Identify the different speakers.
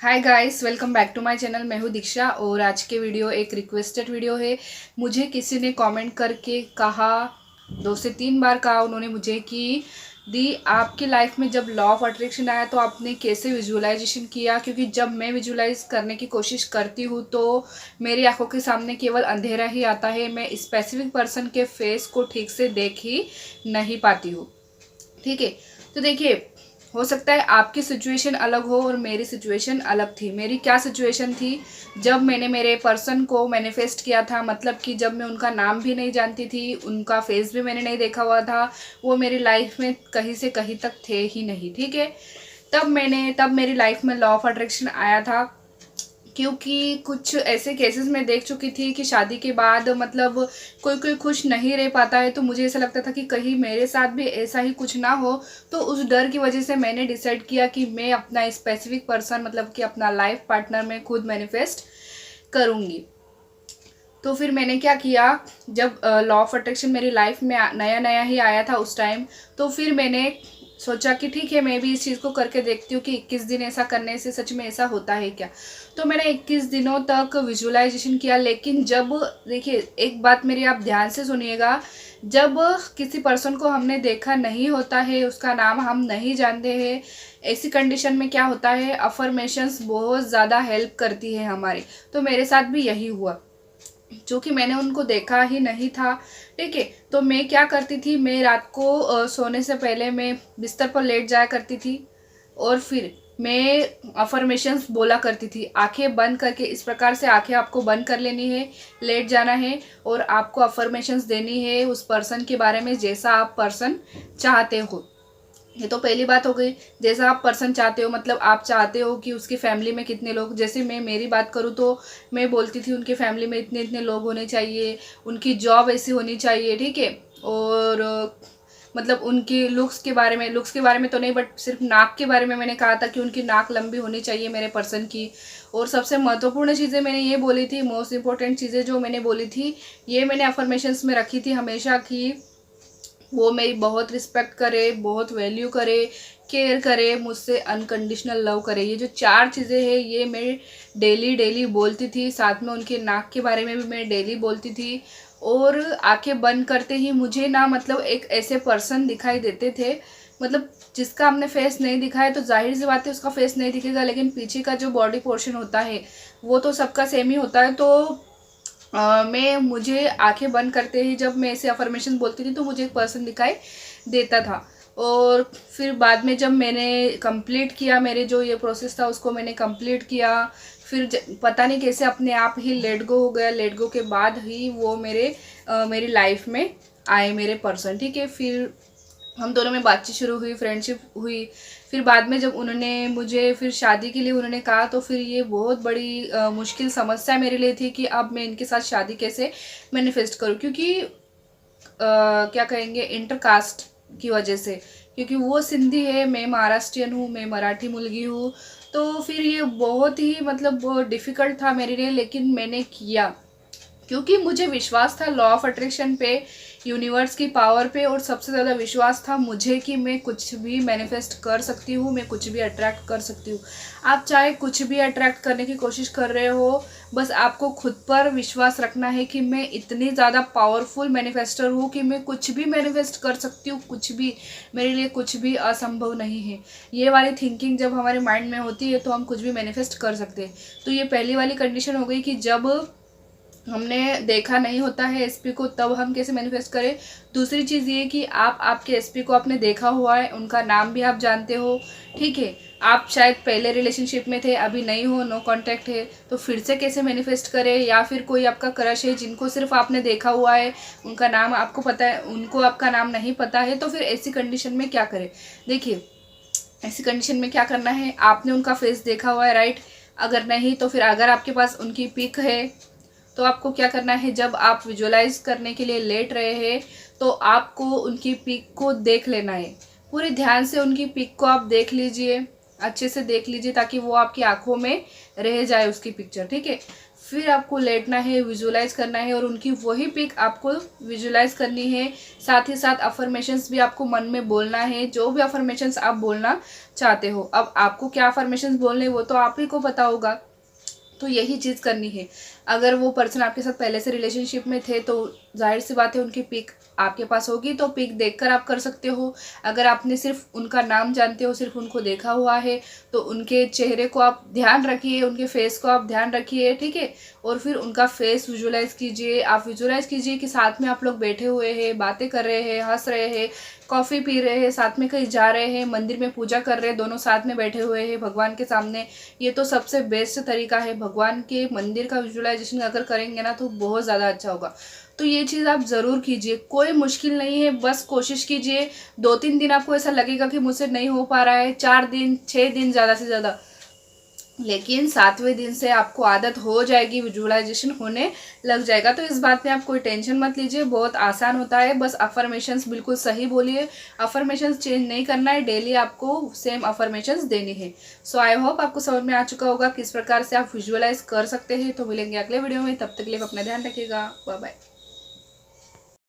Speaker 1: Hi guys, welcome back to my channel. मैं हूँ दीक्षा और आज के वीडियो एक रिक्वेस्टेड वीडियो है। मुझे किसी ने कमेंट करके कहा, 2 से 3 बार कहा उन्होंने मुझे कि दी आपकी लाइफ में जब लॉ ऑफ अट्रैक्शन आया तो आपने कैसे विजुअलाइजेशन किया। क्योंकि जब मैं विजुअलाइज करने की कोशिश करती हूँ तो मेरी आंखों के सामने केवल अंधेरा ही आता है। मैं स्पेसिफिक पर्सन के फेस को ठीक से देख ही नहीं पाती हूँ। ठीक है, तो देखिए, हो सकता है आपकी सिचुएशन अलग हो और मेरी सिचुएशन अलग थी। मेरी क्या सिचुएशन थी, जब मैंने मेरे पर्सन को मैनिफेस्ट किया था, मतलब कि जब मैं उनका नाम भी नहीं जानती थी, उनका फेस भी मैंने नहीं देखा हुआ था, वो मेरी लाइफ में कहीं से कहीं तक थे ही नहीं। ठीक है, तब मेरी लाइफ में लॉ ऑफ अट्रैक्शन आया था। क्योंकि कुछ ऐसे केसेस में देख चुकी थी कि शादी के बाद मतलब कोई कोई खुश नहीं रह पाता है, तो मुझे ऐसा लगता था कि कहीं मेरे साथ भी ऐसा ही कुछ ना हो। तो उस डर की वजह से मैंने डिसाइड किया कि मैं अपना स्पेसिफिक पर्सन, मतलब कि अपना लाइफ पार्टनर में खुद मैनिफेस्ट करूँगी। तो फिर मैंने क्या किया, जब लॉ ऑफ अट्रैक्शन मेरी लाइफ में नया नया ही आया था उस टाइम, तो फिर मैंने सोचा कि ठीक है, मैं भी इस चीज़ को करके देखती हूँ कि 21 दिन ऐसा करने से सच में ऐसा होता है क्या। तो मैंने 21 दिनों तक विजुअलाइजेशन किया। लेकिन जब, देखिए, एक बात मेरी आप ध्यान से सुनिएगा, जब किसी पर्सन को हमने देखा नहीं होता है, उसका नाम हम नहीं जानते हैं, ऐसी कंडीशन में क्या होता है, अफर्मेशंस बहुत ज़्यादा हेल्प करती है हमारी। तो मेरे साथ भी यही हुआ, जो कि मैंने उनको देखा ही नहीं था। ठीक है, तो मैं क्या करती थी, मैं रात को सोने से पहले मैं बिस्तर पर लेट जाया करती थी और फिर मैं अफर्मेशंस बोला करती थी, आंखें बंद करके। इस प्रकार से आंखें आपको बंद कर लेनी है, लेट जाना है और आपको अफर्मेशंस देनी है उस पर्सन के बारे में जैसा आप पर्सन चाहते हो। ये तो पहली बात हो गई। जैसा आप पर्सन चाहते हो, मतलब आप चाहते हो कि उसकी फैमिली में कितने लोग, जैसे मैं मेरी बात करूँ तो मैं बोलती थी उनकी फैमिली में इतने इतने लोग होने चाहिए, उनकी जॉब ऐसी होनी चाहिए। ठीक है, और मतलब उनकी लुक्स के बारे में तो नहीं, बट सिर्फ नाक के बारे में मैंने कहा था कि उनकी नाक लंबी होनी चाहिए मेरे पर्सन की। और सबसे महत्वपूर्ण चीज़ें मैंने ये बोली थी, मोस्ट इंपॉर्टेंट चीज़ें जो मैंने बोली थी, ये मैंने अफर्मेशंस में रखी थी हमेशा की वो मेरी बहुत रिस्पेक्ट करे, बहुत वैल्यू करे, केयर करे, मुझसे अनकंडीशनल लव करे। ये जो 4 चीज़ें हैं ये मैं डेली डेली बोलती थी। साथ में उनके नाक के बारे में भी मैं डेली बोलती थी। और आंखें बंद करते ही मुझे ना, मतलब एक ऐसे पर्सन दिखाई देते थे, मतलब जिसका हमने फेस नहीं दिखा है तो जाहिर सी बात है उसका फेस नहीं दिखेगा, लेकिन पीछे का जो बॉडी पोर्शन होता है वो तो सबका सेम ही होता है। तो मैं मुझे आंखें बंद करते ही जब मैं ऐसे अफर्मेशन बोलती थी तो मुझे एक पर्सन दिखाई देता था। और फिर बाद में जब मैंने कंप्लीट किया, मेरे जो ये प्रोसेस था उसको मैंने कंप्लीट किया, फिर पता नहीं कैसे अपने आप ही लेट गो हो गया। लेट गो के बाद ही वो मेरी लाइफ में आए मेरे पर्सन। ठीक है, फिर हम दोनों में बातचीत शुरू हुई, फ्रेंडशिप हुई। फिर बाद में जब उन्होंने मुझे फिर शादी के लिए उन्होंने कहा तो फिर ये बहुत बड़ी मुश्किल समस्या मेरे लिए थी कि अब मैं इनके साथ शादी कैसे मैनिफेस्ट करूं। क्योंकि क्या कहेंगे, इंटरकास्ट की वजह से, क्योंकि वो सिंधी है, मैं महाराष्ट्रियन हूँ, मैं मराठी मुलगी हूँ। तो फिर ये बहुत ही मतलब डिफ़िकल्ट था मेरे लिए, लेकिन मैंने किया क्योंकि मुझे विश्वास था लॉ ऑफ अट्रैक्शन पे, यूनिवर्स की पावर पे, और सबसे ज़्यादा विश्वास था मुझे कि मैं कुछ भी मैनिफेस्ट कर सकती हूँ, मैं कुछ भी अट्रैक्ट कर सकती हूँ। आप चाहे कुछ भी अट्रैक्ट करने की कोशिश कर रहे हो, बस आपको खुद पर विश्वास रखना है कि मैं इतनी ज़्यादा पावरफुल मैनिफेस्टर हूँ कि मैं कुछ भी मैनिफेस्ट कर सकती हूँ, कुछ भी, मेरे लिए कुछ भी असंभव नहीं है। ये वाली थिंकिंग जब हमारे माइंड में होती है तो हम कुछ भी मैनिफेस्ट कर सकते हैं। तो ये पहली वाली कंडीशन हो गई कि जब हमने देखा नहीं होता है एसपी को तब हम कैसे मैनिफेस्ट करें। दूसरी चीज़ ये कि आप आपके एसपी को आपने देखा हुआ है, उनका नाम भी आप जानते हो। ठीक है, आप शायद पहले रिलेशनशिप में थे, अभी नहीं हो, नो कांटेक्ट है, तो फिर से कैसे मैनिफेस्ट करें। या फिर कोई आपका क्रश है जिनको सिर्फ आपने देखा हुआ है, उनका नाम आपको पता है, उनको आपका नाम नहीं पता है, तो फिर ऐसी कंडीशन में क्या करें। देखिए, ऐसी कंडीशन में क्या करना है, आपने उनका फेस देखा हुआ है, राइट। अगर नहीं तो फिर अगर आपके पास उनकी पिक है तो आपको क्या करना है, जब आप विजुअलाइज करने के लिए लेट रहे हैं तो आपको उनकी पिक को देख लेना है। पूरे ध्यान से उनकी पिक को आप देख लीजिए, अच्छे से देख लीजिए, ताकि वो आपकी आंखों में रह जाए उसकी पिक्चर। ठीक है, फिर आपको लेटना है, विजुअलाइज करना है और उनकी वही पिक आपको विजुअलाइज करनी है। साथ ही साथ अफर्मेशंस भी आपको मन में बोलना है, जो भी अफर्मेशंस आप बोलना चाहते हो। अब आपको क्या अफर्मेशंस बोलने वो तो आप ही को पता होगा, तो यही चीज़ करनी है। अगर वो पर्सन आपके साथ पहले से रिलेशनशिप में थे तो जाहिर सी बात है उनकी पिक आपके पास होगी, तो पिक देखकर आप कर सकते हो। अगर आपने सिर्फ उनका नाम जानते हो, सिर्फ उनको देखा हुआ है, तो उनके चेहरे को आप ध्यान रखिए, उनके फेस को आप ध्यान रखिए, ठीक है। और फिर उनका फेस विजुअलाइज कीजिए। आप विजुअलाइज कीजिए कि साथ में आप लोग बैठे हुए हैं, बातें कर रहे हैं, हंस रहे हैं, कॉफ़ी पी रहे हैं, साथ में कहीं जा रहे हैं, मंदिर में पूजा कर रहे हैं, दोनों साथ में बैठे हुए हैं भगवान के सामने। ये तो सबसे बेस्ट तरीका है। भगवान के मंदिर का विजुअलाइजेशन अगर करेंगे ना तो बहुत ज़्यादा अच्छा होगा। तो ये चीज़ आप ज़रूर कीजिए, कोई मुश्किल नहीं है, बस कोशिश कीजिए। 2-3 दिन आपको ऐसा लगेगा कि मुझसे नहीं हो पा रहा है, 4 दिन 6 दिन ज़्यादा से ज़्यादा, लेकिन 7वें दिन से आपको आदत हो जाएगी, विजुअलाइजेशन होने लग जाएगा। तो इस बात में आप कोई टेंशन मत लीजिए, बहुत आसान होता है। बस अफर्मेशंस बिल्कुल सही बोलिए, अफर्मेशंस चेंज नहीं करना है, डेली आपको सेम अफर्मेशंस देनी है। सो आई होप आपको समझ में आ चुका होगा किस प्रकार से आप विजुअलाइज कर सकते हैं। तो मिलेंगे अगले वीडियो में, तब तक के लिए अपना ध्यान रखिएगा। Bye bye.